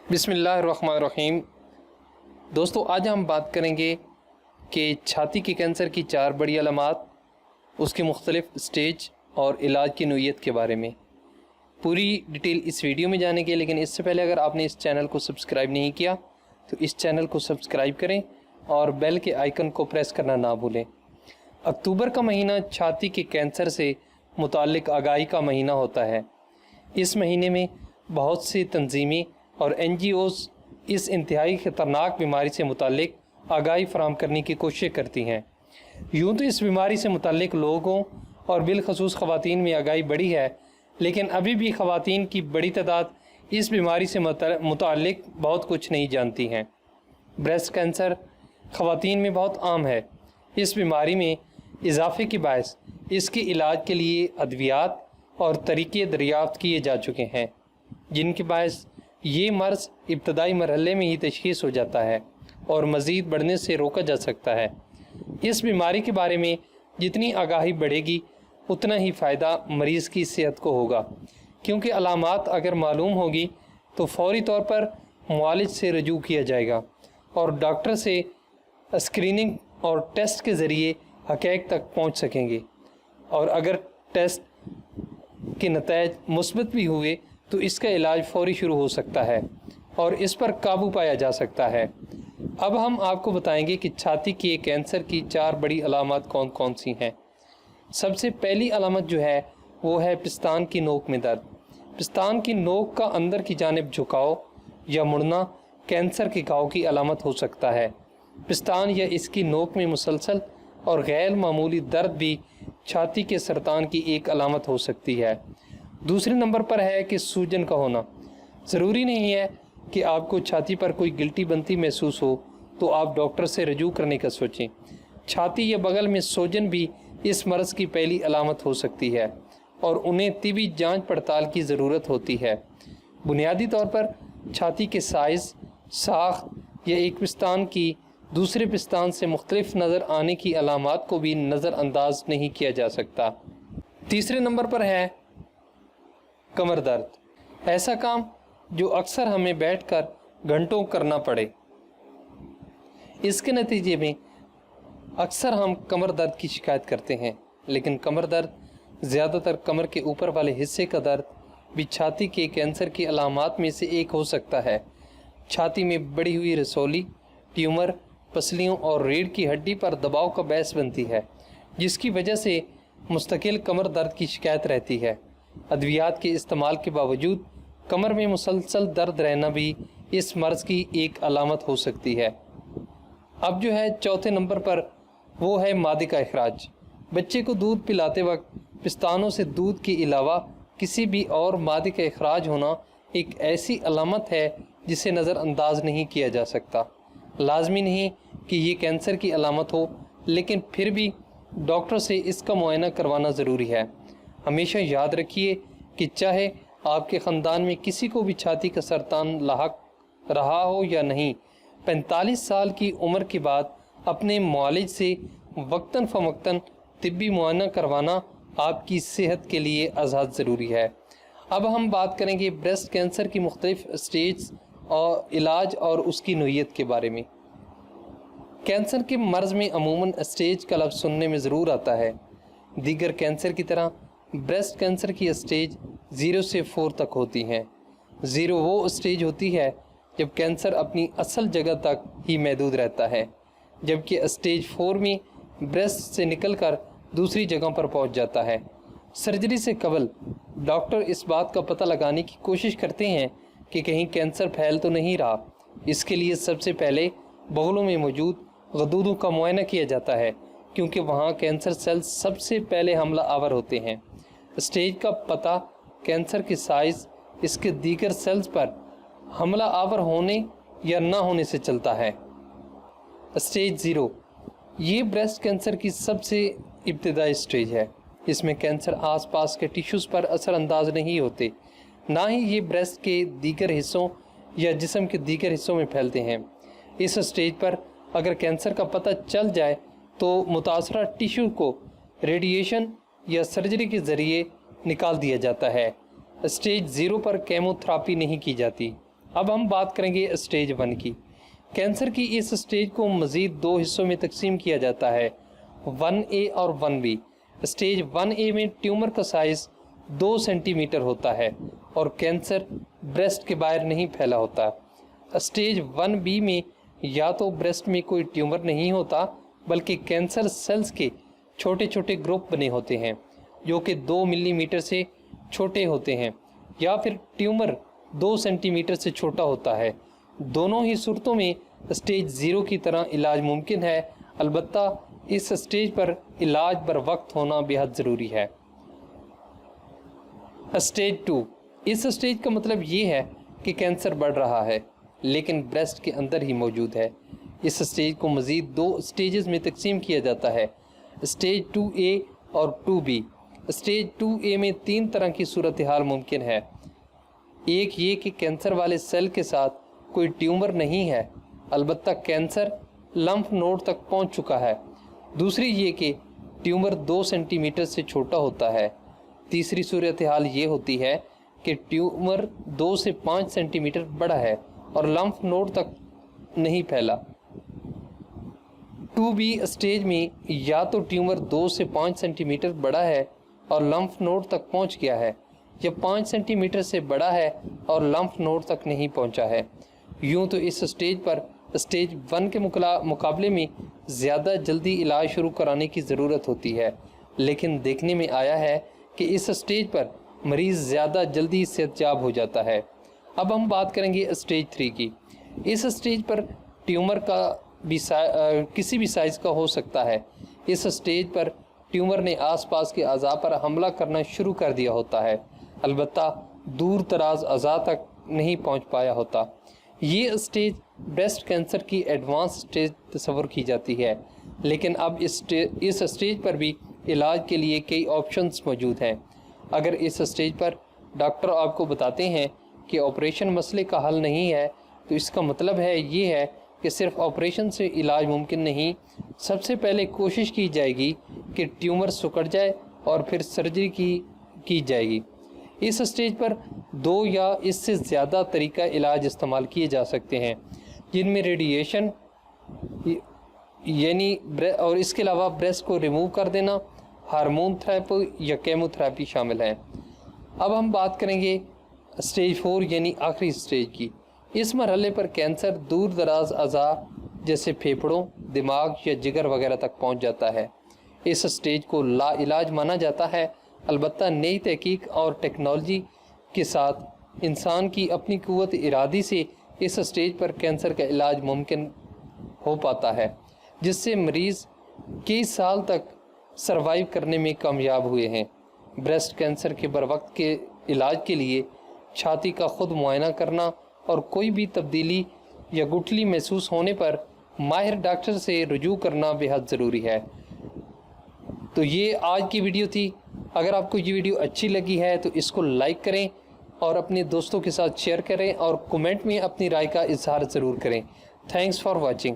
बिस्मिल्लाहिर्रहमानिर्रहीम। दोस्तों, आज हम बात करेंगे कि छाती के कैंसर की 4 बड़ी अलामात, उसके मुख्तलिफ स्टेज और इलाज की नौइयत के बारे में पूरी डिटेल इस वीडियो में जानेंगे। लेकिन इससे पहले अगर आपने इस चैनल को सब्सक्राइब नहीं किया तो इस चैनल को सब्सक्राइब करें और बेल के आइकन को प्रेस करना ना भूलें। अक्टूबर का महीना छाती के कैंसर से मुताल्लिक आगाही का महीना होता है। इस महीने में बहुत सी तंजीमें और NGOs इस इंतहाई ख़तरनाक बीमारी से मुताल्लिक आगाही फराहम करने की कोशिश करती हैं। यूँ तो इस बीमारी से मुताल्लिक लोगों और बिलखसूस ख़वातीन में आगाही बढ़ी है, लेकिन अभी भी ख़वातीन की बड़ी तादाद इस बीमारी से मुताल्लिक बहुत कुछ नहीं जानती हैं। ब्रेस्ट कैंसर ख़वातीन में बहुत आम है। इस बीमारी में इजाफे के बायस इसके इलाज के लिए अद्वियात और तरीक़े दरियाफ़्त किए जा चुके हैं, जिनके बायस ये मर्ज़ इब्तदाई मरहले में ही तशख़ीस हो जाता है और मज़ीद बढ़ने से रोका जा सकता है। इस बीमारी के बारे में जितनी आगाही बढ़ेगी उतना ही फ़ायदा मरीज़ की सेहत को होगा, क्योंकि अलामात अगर मालूम होगी तो फ़ौरी तौर पर मुआलिज से रजू किया जाएगा और डॉक्टर से स्क्रीनिंग और टेस्ट के ज़रिए हक़ीक़त तक पहुँच सकेंगे। और अगर टेस्ट के नतीजे मुस्बत भी हुए तो इसका इलाज फ़ौरी शुरू हो सकता है और इस पर काबू पाया जा सकता है। अब हम आपको बताएंगे कि छाती के कैंसर की 4 बड़ी अलामत कौन कौन सी हैं। सबसे पहली अलामत जो है वो है पिस्तान की नोक में दर्द। पिस्तान की नोक का अंदर की जानिब झुकाव या मुड़ना कैंसर के घाव की अलामत हो सकता है। पिस्तान या इसकी नोक में मुसलसल और गैर मामूली दर्द भी छाती के सरतान की एक अलामत हो सकती है। दूसरे नंबर पर है कि सूजन का होना। ज़रूरी नहीं है कि आपको छाती पर कोई गिल्टी बनती महसूस हो तो आप डॉक्टर से रजू करने का सोचें। छाती या बगल में सूजन भी इस मर्ज़ की पहली अलामत हो सकती है और उन्हें तिबी जांच पड़ताल की ज़रूरत होती है। बुनियादी तौर पर छाती के साइज़, साख्त या एक पिस्तान की दूसरे पिस्तान से मुख्तलिफ नज़र आने की अलामात को भी नज़रअंदाज नहीं किया जा सकता। तीसरे नंबर पर है कमर दर्द। ऐसा काम जो अक्सर हमें बैठकर घंटों करना पड़े। इसके नतीजे में अक्सर हम कमर दर्द की शिकायत करते हैं, लेकिन कमर दर्द, ज़्यादातर कमर के ऊपर वाले हिस्से का दर्द भी छाती के कैंसर की अलामात में से एक हो सकता है। छाती में बढ़ी हुई रसौली, ट्यूमर, पसलियों और रीढ़ की हड्डी पर दबाव का बायस बनती है, जिसकी वजह से मुस्तकिल कमर दर्द की शिकायत रहती है। अद्वियात के इस्तेमाल के बावजूद कमर में मुसलसल दर्द रहना भी इस मर्ज़ की एक अलामत हो सकती है। अब जो है चौथे नंबर पर वो है मादे का इखराज। बच्चे को दूध पिलाते वक्त पिस्तानों से दूध के अलावा किसी भी और मादे का इखराज होना एक ऐसी अलामत है जिसे नज़रअंदाज नहीं किया जा सकता। लाजमी नहीं कि ये कैंसर की अलामत हो, लेकिन फिर भी डॉक्टर से इसका मुआयना करवाना ज़रूरी है। हमेशा याद रखिए कि चाहे आपके ख़ानदान में किसी को भी छाती का सरतान लाहक रहा हो या नहीं, 45 साल की उम्र के बाद अपने मुआलिज से वक्तन फ़वक्तन तिब्बी मुआयना करवाना आपकी सेहत के लिए आज़ाद ज़रूरी है। अब हम बात करेंगे ब्रेस्ट कैंसर की मुख्तलिफ स्टेज और इलाज और उसकी नौइयत के बारे में। कैंसर के मर्ज़ में अमूमन स्टेज का लफ्ज़ सुनने में ज़रूर आता है। दीगर कैंसर की तरह ब्रेस्ट कैंसर की स्टेज 0 से 4 तक होती हैं। 0 वो स्टेज होती है जब कैंसर अपनी असल जगह तक ही महदूद रहता है, जबकि स्टेज 4 में ब्रेस्ट से निकलकर दूसरी जगह पर पहुंच जाता है। सर्जरी से कबल डॉक्टर इस बात का पता लगाने की कोशिश करते हैं कि कहीं कैंसर फैल तो नहीं रहा। इसके लिए सबसे पहले बगलों में मौजूद गदूदों का मुआयना किया जाता है, क्योंकि वहाँ कैंसर सेल्स सबसे पहले हमला आवर होते हैं। स्टेज का पता कैंसर के साइज़, इसके दीगर सेल्स पर हमला आवर होने या ना होने से चलता है। स्टेज 0 ये ब्रेस्ट कैंसर की सबसे इब्तिदाई स्टेज है। इसमें कैंसर आसपास के टिश्यूज़ पर असरअंदाज नहीं होते, ना ही ये ब्रेस्ट के दीगर हिस्सों या जिस्म के दीगर हिस्सों में फैलते हैं। इस स्टेज पर अगर कैंसर का पता चल जाए तो मुतासरा टिश्यू को रेडिएशन या सर्जरी के ज़रिए निकाल दिया जाता है। स्टेज 0 पर केमोथेरापी नहीं की जाती। اب ہم بات کریں گے اسٹیج 1 کی۔ کینسر کی اس اسٹیج کو مزید 2 حصوں میں تقسیم کیا جاتا ہے، 1A اور 1B۔ اسٹیج 1A میں ٹیومر کا سائز 2 سینٹی میٹر ہوتا ہے اور کینسر بریسٹ کے باہر نہیں پھیلا ہوتا۔ اسٹیج 1B میں یا تو بریسٹ میں کوئی ٹیومر نہیں ہوتا بلکہ کینسر سیلز کے چھوٹے چھوٹے گروپ بنے ہوتے ہیں جو کہ 2 ملی میٹر سے چھوٹے ہوتے ہیں، یا پھر ٹیومر 2 سینٹی میٹر سے چھوٹا ہوتا ہے۔ دونوں ہی صورتوں میں اسٹیج 0 کی طرح علاج ممکن ہے، البتہ اس اسٹیج پر علاج بر وقت ہونا بہت ضروری ہے۔ اسٹیج 2، اس اسٹیج کا مطلب یہ ہے کہ کینسر بڑھ رہا ہے لیکن بریسٹ کے اندر ہی موجود ہے۔ اس اسٹیج کو مزید 2 اسٹیجز میں تقسیم کیا جاتا ہے، اسٹیج 2A اور 2B۔ اسٹیج 2A میں 3 طرح کی صورتحال ممکن ہے۔ ایک یہ کہ کینسر والے سیل کے ساتھ کوئی ٹیومر نہیں ہے البتہ کینسر لمف نوڈ تک پہنچ چکا ہے۔ دوسری یہ کہ ٹیومر 2 سینٹی میٹر سے چھوٹا ہوتا ہے۔ تیسری صورتحال یہ ہوتی ہے کہ ٹیومر 2 سے 5 سینٹی میٹر بڑا ہے اور لمف نوڈ تک نہیں پھیلا۔ 2B اسٹیج میں یا تو ٹیومر 2 سے 5 سینٹی میٹر بڑا ہے اور لمف نوڈ تک پہنچ گیا ہے، یا 5 سینٹی میٹر سے بڑا ہے اور لمف نوڈ تک نہیں پہنچا ہے۔ یوں تو اس اسٹیج پر اسٹیج 1 کے مقابلے میں زیادہ جلدی علاج شروع کرانے کی ضرورت ہوتی ہے، لیکن دیکھنے میں آیا ہے کہ اس اسٹیج پر مریض زیادہ جلدی صحت یاب ہو جاتا ہے۔ اب ہم بات کریں گے اسٹیج 3 کی۔ اس اسٹیج پر ٹیومر کا بھی کسی بھی سائز کا ہو سکتا ہے۔ اس اسٹیج پر ٹیومر نے آس پاس کے اعضاء پر حملہ کرنا شروع کر دیا ہوتا ہے، البتہ دور دراز اعضاء تک نہیں پہنچ پایا ہوتا۔ یہ اسٹیج بریسٹ کینسر کی ایڈوانس اسٹیج تصور کی جاتی ہے، لیکن اب اس اسٹیج پر بھی علاج کے لیے کئی آپشنز موجود ہیں۔ اگر اس اسٹیج پر ڈاکٹر آپ کو بتاتے ہیں کہ آپریشن مسئلے کا حل نہیں ہے تو اس کا مطلب ہے یہ ہے کہ صرف آپریشن سے علاج ممکن نہیں۔ سب سے پہلے کوشش کی جائے گی کہ ٹیومر سکڑ جائے اور پھر سرجری کی جائے گی۔ اس اسٹیج پر 2 یا اس سے زیادہ طریقہ علاج استعمال کیے جا سکتے ہیں، جن میں ریڈیشن اور اس کے علاوہ بریسٹ کو ریموو کر دینا، ہارمون تھراپی یا کیمو تھراپی شامل ہیں۔ اب ہم بات کریں گے اسٹیج 4 یعنی آخری اسٹیج کی۔ اس مرحلے پر کینسر دور دراز اعضاء جیسے پھیپھڑوں، دماغ یا جگر وغیرہ تک پہنچ جاتا ہے۔ اس اسٹیج کو لا علاج مانا جاتا ہے، البتہ نئی تحقیق اور ٹیکنالوجی کے ساتھ انسان کی اپنی قوت ارادی سے اس اسٹیج پر کینسر کا علاج ممکن ہو پاتا ہے، جس سے مریض کئی سال تک سروائیو کرنے میں کامیاب ہوئے ہیں۔ بریسٹ کینسر کے بروقت کے علاج کے لیے چھاتی کا خود معائنہ کرنا اور کوئی بھی تبدیلی یا گٹھلی محسوس ہونے پر ماہر ڈاکٹر سے رجوع کرنا بہت ضروری ہے۔ تو یہ آج کی ویڈیو تھی۔ اگر آپ کو یہ ویڈیو اچھی لگی ہے تو اس کو لائک کریں اور اپنے دوستوں کے ساتھ شیئر کریں اور کمنٹ میں اپنی رائے کا اظہار ضرور کریں۔ Thanks for watching.